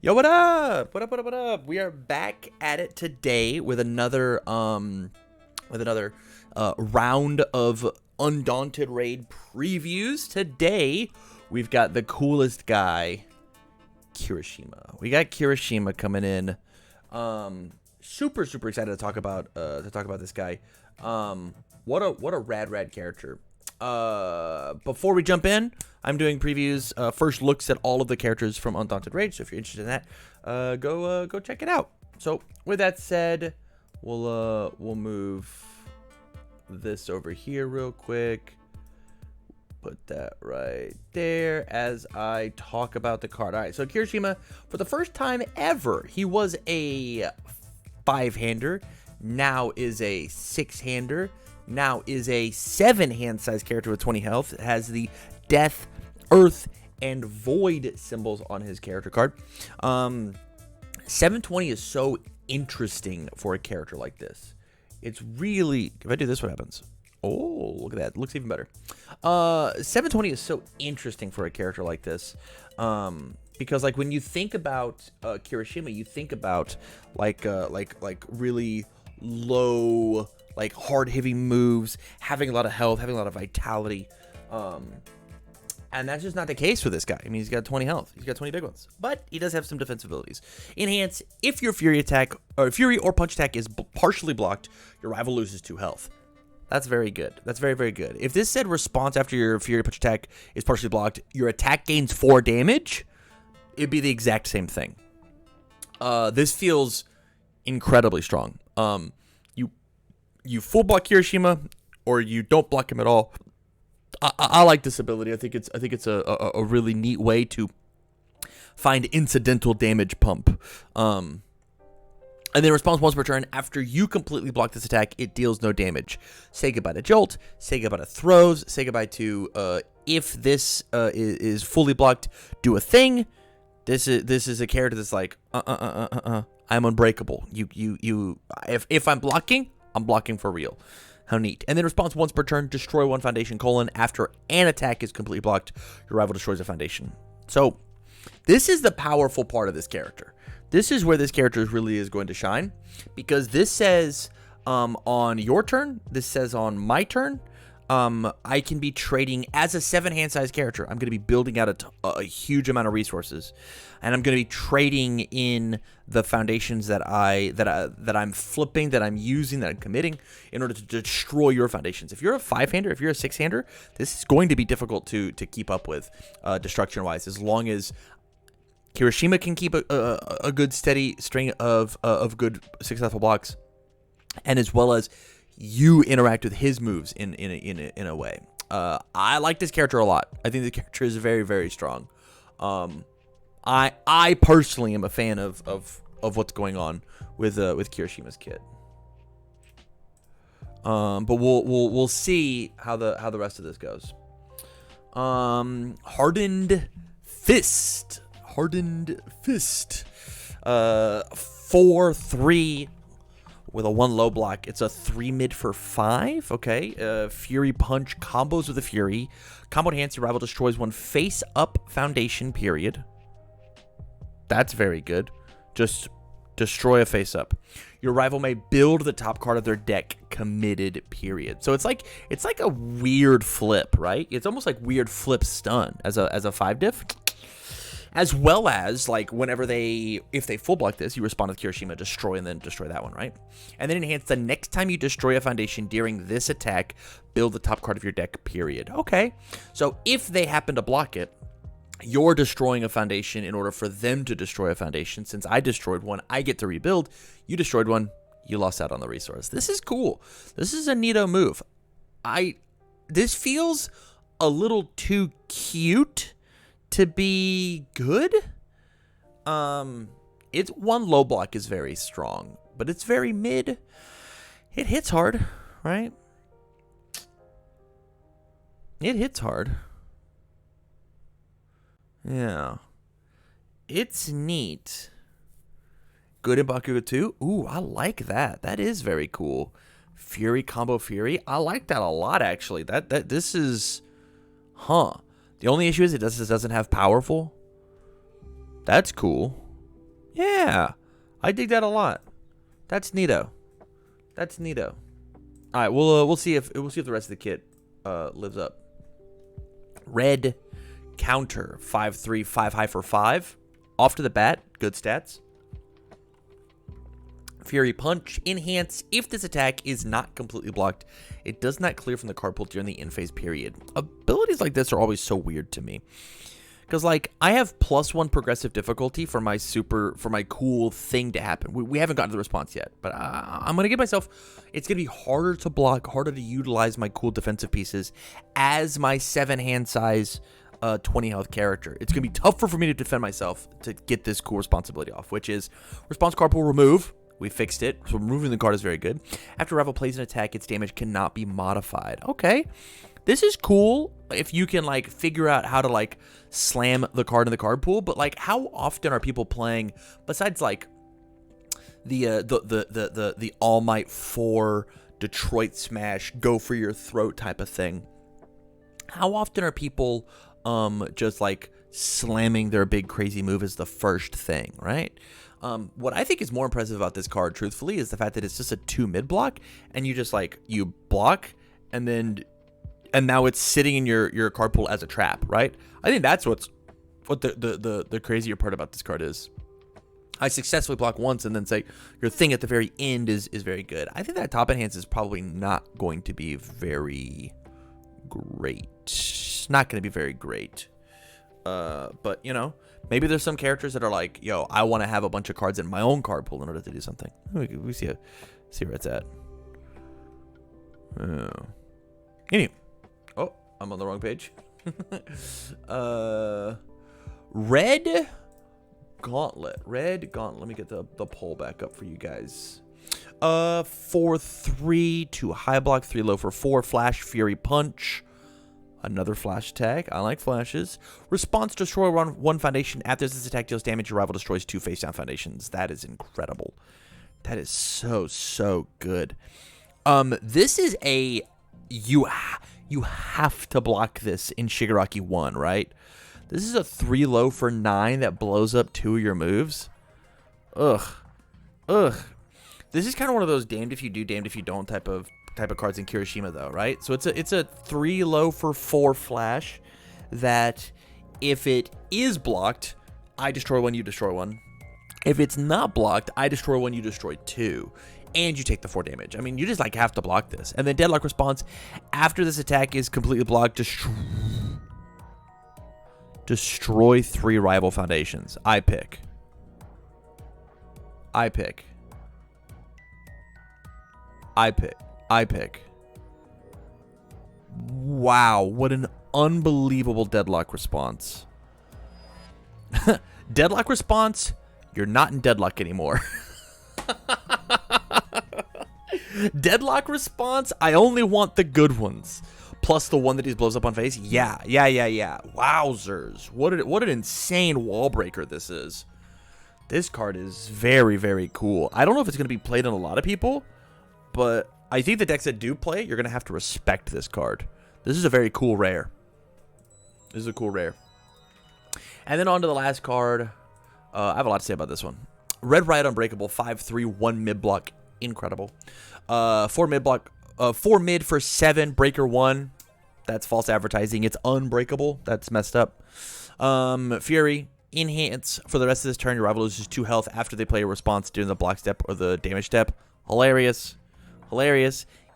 Yo, what up? What up? What up? What up? We are back at it today with another round of Undaunted Raid previews. Today we've got the coolest guy, Kirishima. We got Kirishima coming in. Super excited to talk about this guy. What a rad character. Before we jump in, I'm doing previews, first looks at all of the characters from Undaunted Raid. So if you're interested in that, go check it out. So with that said, we'll move this over here real quick. Put that right there as I talk about the card. All right, so Kirishima, for the first time ever, he was a 5-hander, now is a 6-hander, now is a 7-hand size character with 20 health. It has the Death, Earth, and Void symbols on his character card. 720 is so interesting for a character like this. It's really, if I do this, what happens? Oh, look at that. It looks even better. 720 is so interesting for a character like this. Because like when you think about Kirishima, you think about like really low, like hard hitting moves, having a lot of health, having a lot of vitality. And that's just not the case for this guy. I mean, he's got 20 health. He's got 20 big ones. But he does have some defensive abilities. Enhance, if your Fury attack, or Fury or Punch attack is partially blocked, your rival loses 2 health. That's very good. That's very good. If this said response after your Fury Punch attack is partially blocked, your attack gains 4 damage, it'd be the exact same thing. This feels incredibly strong. You full block Kirishima, or you don't block him at all. I like this ability. I think it's a really neat way to find incidental damage pump. And then response once per turn. After you completely block this attack, it deals no damage. Say goodbye to Jolt. Say goodbye to Throws. Say goodbye to if this is fully blocked, do a thing. This is a character that's like I'm unbreakable. If I'm blocking for real. How neat. And then response once per turn, destroy 1 foundation, after an attack is completely blocked, your rival destroys a foundation. So this is the powerful part of this character. This is where this character really is going to shine, because this says on your turn, this says on my turn, I can be trading as a 7-hand size character. I'm going to be building out a huge amount of resources, and I'm going to be trading in the foundations that I'm flipping, that I'm using, that I'm committing in order to destroy your foundations. If you're a 5-hander, if you're a 6-hander, this is going to be difficult to keep up with destruction wise, as long as Kirishima can keep a good steady string of good successful blocks, and as well as you interact with his moves in a way. I like this character a lot. I think the character is very strong. I personally am a fan of what's going on with Kirishima's kit. But we'll see how the rest of this goes. Hardened Fist. 4/3 with a 1 low block. It's a 3 mid for 5. Okay. Fury Punch combos with a Fury. Combo enhance, your rival destroys 1 face up foundation, period. That's very good. Just destroy a face up. Your rival may build the top card of their deck, committed, period. So it's like a weird flip, right? It's almost like weird flip stun as a 5 diff. As well as, like, if they full block this, you respond with Kirishima, destroy, and then destroy that one, right? And then enhance, the next time you destroy a foundation during this attack, build the top card of your deck, period. Okay. So if they happen to block it, you're destroying a foundation in order for them to destroy a foundation. Since I destroyed one, I get to rebuild. You destroyed one, you lost out on the resource. This is cool. This is a neato move. This feels a little too cute to be good. It's 1 low block is very strong, but it's very mid. It hits hard, right? It hits hard. Yeah. It's neat. Good in Bakugo 2. Ooh, I like that. That is very cool. Fury combo Fury. I like that a lot, actually. This is, The only issue is it doesn't have powerful. That's cool. Yeah, I dig that a lot. That's neato. That's neato. All right, we'll see if the rest of the kit lives up. Red counter 5/3 5 high for 5. Off to the bat, good stats. Fury punch enhance. If this attack is not completely blocked, it does not clear from the card pool during the in phase period. Abilities like this are always so weird to me. Because, like, I have +1 progressive difficulty for my cool thing to happen. We haven't gotten to the response yet, but I'm going to give myself, it's going to be harder to block, harder to utilize my cool defensive pieces as my 7 hand size, 20 health character. It's going to be tougher for me to defend myself to get this cool responsibility off, which is response card pool remove. We fixed it, so removing the card is very good. After rival plays an attack, its damage cannot be modified. Okay. This is cool if you can, like, figure out how to, like, slam the card in the card pool, but, like, how often are people playing, besides, like, the All Might 4 Detroit Smash, go for your throat type of thing, how often are people just, like, slamming their big crazy move as the first thing, right? What I think is more impressive about this card, truthfully, is the fact that it's just a 2 mid block, and you just, like, you block, and now it's sitting in your card pool as a trap, right? I think that's what the crazier part about this card is. I successfully block once and then say your thing at the very end is very good. I think that top enhance is probably not going to be very great. Not going to be very great. But, you know, maybe there's some characters that are like, yo, I want to have a bunch of cards in my own card pool in order to do something. We see where it's at. Anyway. Oh, I'm on the wrong page. Red gauntlet. Let me get the poll back up for you guys. 4/3 to high block, 3 low for 4. Flash, Fury punch. Another flash attack. I like flashes. Response, destroy 1 foundation. After this attack deals damage, your rival destroys 2 face down foundations. That is incredible. That is so good. This is a you have to block this in Shigaraki 1, right? This is a 3 low for 9 that blows up 2 of your moves. Ugh. This is kind of one of those damned if you do, damned if you don't type of cards in Kirishima, though, right? So it's a 3 low for 4 flash that if it is blocked, I destroy 1, you destroy 1. If it's not blocked, I destroy 1, you destroy 2. And you take the 4 damage. I mean, you just, like, have to block this. And then deadlock response, after this attack is completely blocked, destroy 3 rival foundations. I pick. Wow, what an unbelievable deadlock response. Deadlock response, you're not in deadlock anymore. Deadlock response, I only want the good ones. Plus the one that he blows up on face. Yeah. Wowzers. What an insane wall breaker this is. This card is very, very cool. I don't know if it's going to be played on a lot of people, but I think the decks that do play it, you're going to have to respect this card. This is a very cool rare. And then on to the last card. I have a lot to say about this one. Red Riot Unbreakable, 5/3, 1 mid block. Incredible. 4 mid block. 4 mid for 7. Breaker 1. That's false advertising. It's unbreakable. That's messed up. Fury. Enhance. For the rest of this turn, your rival loses 2 health after they play a response during the block step or the damage step. Hilarious.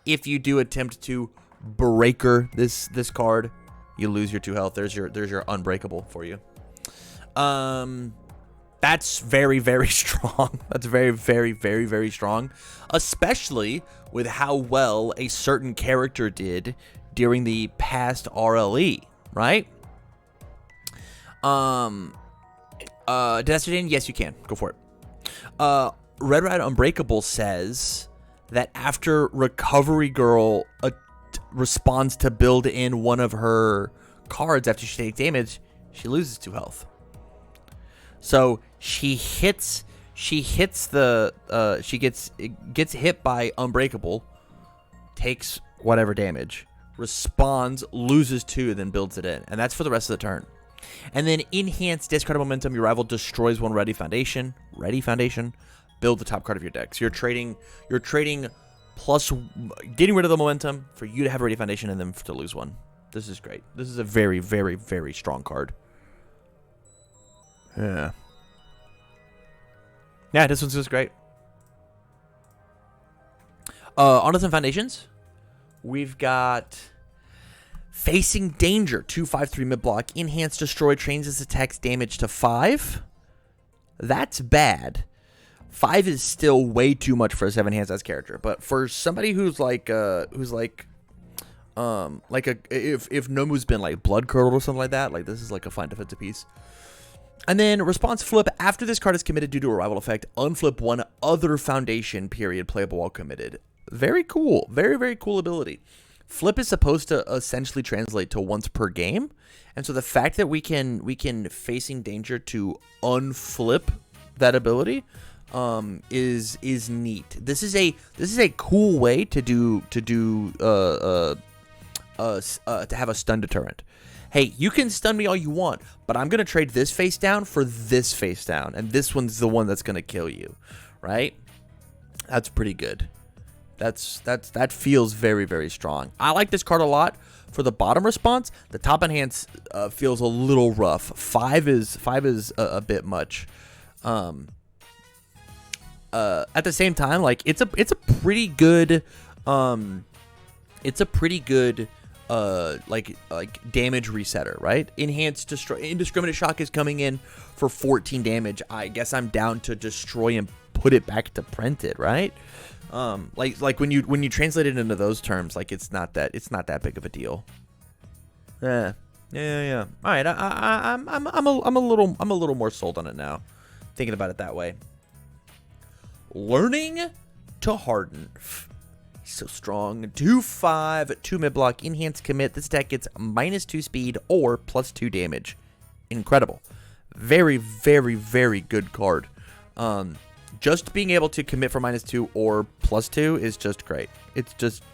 If you do attempt to breaker this card, you lose your 2 health. There's your unbreakable for you. That's very, very strong. That's very, very, very, very strong. Especially with how well a certain character did during the past RLE, right? Destination? Yes, you can. Go for it. Red Riot Unbreakable says that after Recovery Girl responds to build in one of her cards after she takes damage, she loses 2 health. So she gets hit by Unbreakable, takes whatever damage, responds, loses 2, then builds it in. And that's for the rest of the turn. And then enhance, discard momentum, your rival destroys 1 ready foundation. ready foundation, build the top card of your deck. So you're trading plus getting rid of the momentum for you to have a ready foundation and then to lose one. This is great. This is a very, very, very strong card. Yeah. Yeah, this one's just great. On some foundations, we've got Facing Danger, 2/5/3 mid block. Enhance Destroy changes attacks damage to 5. That's bad. 5 is still way too much for a 7 hands as character, but for somebody who's if Nomu's been like blood curdled or something like that, like this is like a fine defensive piece. And then response flip, after this card is committed due to a rival effect, unflip one other foundation period playable while committed. Very cool. Very, very cool ability. Flip is supposed to essentially translate to once per game. And so the fact that we can Facing Danger to unflip that ability is neat. This is a cool way to have a stun deterrent. Hey, you can stun me all you want, but I'm going to trade this face down for this face down, and this one's the one that's going to kill you, right? That's pretty good. That feels very, very strong. I like this card a lot. For the bottom response, the top enhance feels a little rough. 5 is a bit much. At the same time, like it's a pretty good like damage resetter, right? Enhanced Destroy, Indiscriminate Shock is coming in for 14 damage. I guess I'm down to destroy and put it back to print it, right? Like when you translate it into those terms, like it's not that big of a deal. Yeah. All right, I'm a little more sold on it now, thinking about it that way. Learning to Harden. So strong. 2/5, 2 mid block, enhance commit. This deck gets -2 speed or +2 damage. Incredible. Very, very, very good card. Just being able to commit for -2 or +2 is just great.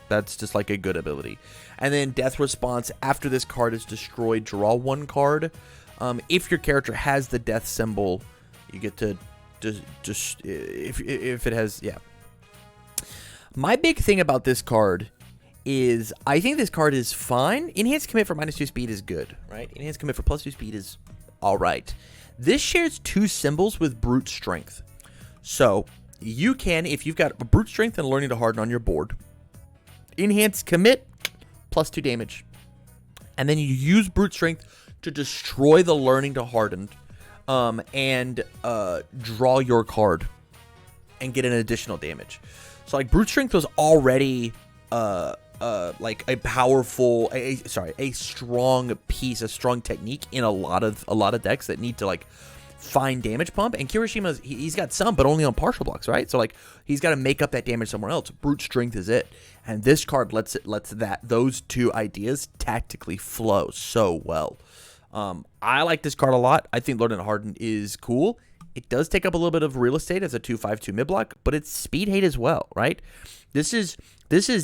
That's just like a good ability. And then death response, after this card is destroyed, draw 1 card. If your character has the death symbol, you get to just if it has, yeah. My big thing about this card is I think this card is fine. Enhanced commit for -2 speed is good, right? Enhanced commit for +2 speed is all right. This shares 2 symbols with brute strength. So you can, if you've got a brute strength and learning to harden on your board, enhanced commit +2 damage. And then you use brute strength to destroy the learning to harden and draw your card and get an additional damage. So like brute strength was already like a powerful, a strong piece, a strong technique in a lot of decks that need to like find damage pump. And Kirishima's he's got some, but only on partial blocks, right? So like he's got to make up that damage somewhere else. Brute strength is it, and this card lets those two ideas tactically flow so well. I like this card a lot. I think Learning to Harden is cool. It does take up a little bit of real estate as a 2/5/2 mid block, but it's speed hate as well, right? This is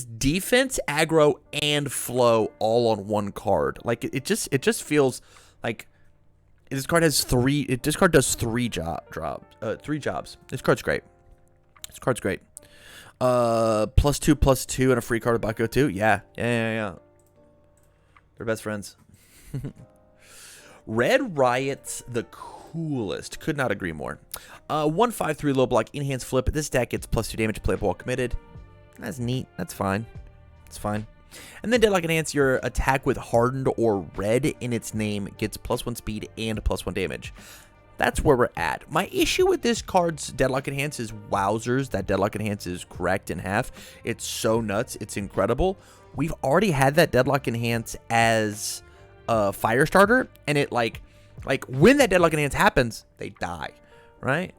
defense, aggro, and flow all on one card. Like it just feels like this card has this card does three jobs. This card's great. +2/+2 and a free card with Bakugo 2. Yeah. They're best friends. Red Riot's the coolest. Could not agree more. 1/5/3 low block, enhanced flip. This deck gets +2 damage, playable while committed. That's neat. That's fine. It's fine. And then Deadlock Enhance, your attack with hardened or red in its name gets +1 speed and +1 damage. That's where we're at. My issue with this card's Deadlock Enhance is wowzers. That Deadlock Enhance is cracked in half. It's so nuts. It's incredible. We've already had that Deadlock Enhance as a fire starter, and it like when that Deadlock Enhance happens, they die, right?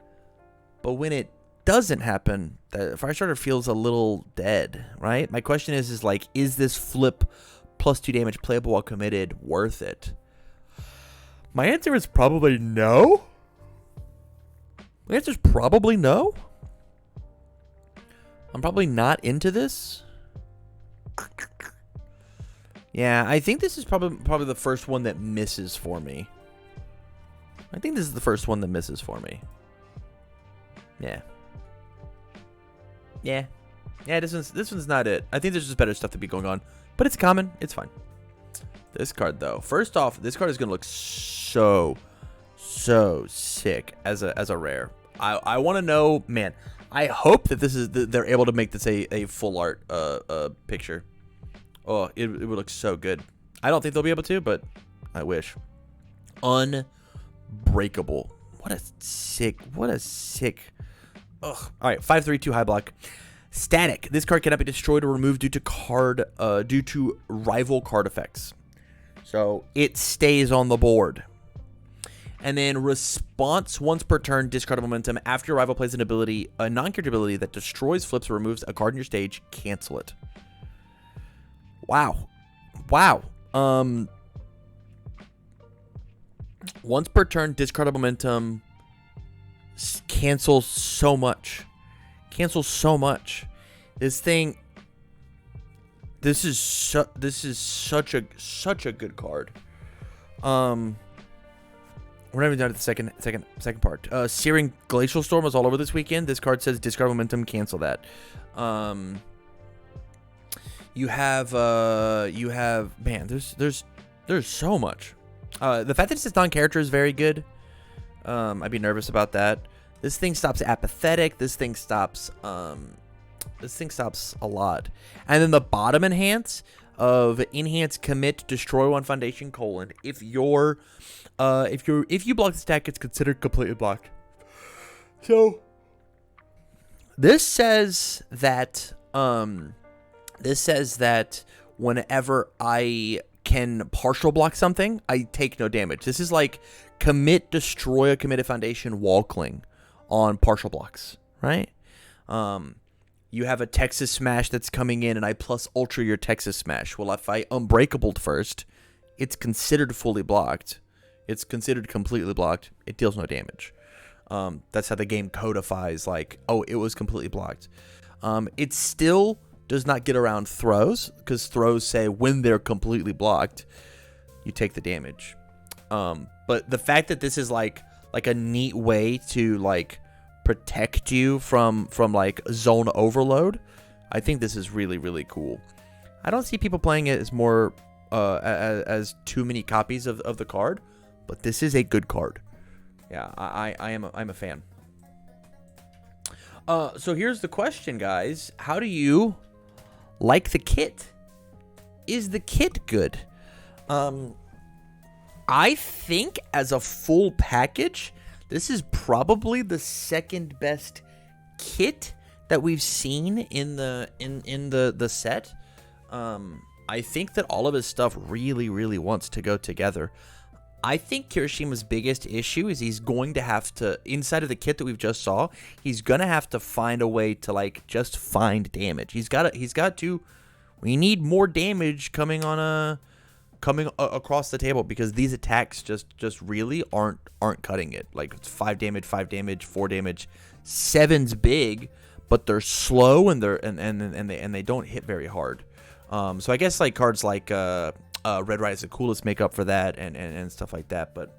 But when it doesn't happen, the fire starter feels a little dead, right? My question is like, is this flip +2 damage playable while committed worth it? My answer is probably no. My answer is probably no. I'm probably not into this. Yeah, I think this is probably the first one that misses for me. Yeah. Yeah. Yeah, this one's not it. I think there's just better stuff to be going on. But it's common. It's fine. This card, though. First off, this card is going to look so sick as a rare. I want to know, man. I hope that they're able to make this a full art picture. Oh, it would look so good. I don't think they'll be able to, but I wish. Unbreakable. What a sick. Ugh. All right, 5/3/2 high block. Static. This card cannot be destroyed or removed due to rival card effects. So it stays on the board. And then response once per turn, discard a momentum. After your rival plays an ability, a non-character ability that destroys, flips, or removes a card in your stage, cancel it. Wow. Once per turn, discard a momentum. Cancels so much. This is such a good card. We're not even done at the second part. Searing Glacial Storm was all over this weekend. This card says discard momentum, cancel that. You have man, there's so much. The fact that it's non-character is very good. I'd be nervous about that. This thing stops apathetic. This thing stops a lot. And then the bottom enhance commit, destroy one foundation : if you block this attack, it's considered completely blocked. So this says that whenever I can partial block something, I take no damage. This is like commit, destroy a committed foundation, wall cling on partial blocks, right? You have a Texas Smash that's coming in, and I plus ultra your Texas Smash. Well, if I Unbreakable first, it's considered fully blocked. It's considered completely blocked. It deals no damage. That's how the game codifies, like, oh, it was completely blocked. It still does not get around throws, because throws say when they're completely blocked, you take the damage. But the fact that this is like a neat way to like protect you from like zone overload, I think this is really cool. I don't see people playing it as more as too many copies of the card, but this is a good card. Yeah, I'm a fan. So here's the question, guys. How do you like the kit? Is the kit good? I think as a full package, this is probably the second best kit that we've seen in the set. I think that all of his stuff really wants to go together. I think Kirishima's biggest issue is he's going to have to, inside of the kit that we've just saw, he's going to have to find a way to like just find damage. He's got to, we need more damage coming across the table, because these attacks just really aren't cutting it. Like, it's 5 damage, 5 damage, 4 damage. 7's big, but they're slow and they don't hit very hard. So I guess like cards like Red Riot is the coolest make up for that and stuff like that. But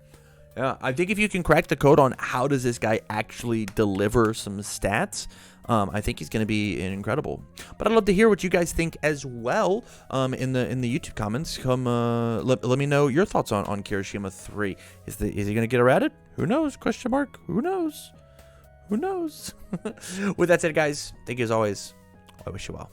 yeah, I think if you can crack the code on how does this guy actually deliver some stats, I think he's going to be incredible. But I'd love to hear what you guys think as well in the YouTube comments. Come let me know your thoughts on Kirishima 3. Is he going to get errated? Who knows? Question mark. Who knows? With that said, guys, thank you as always. I wish you well.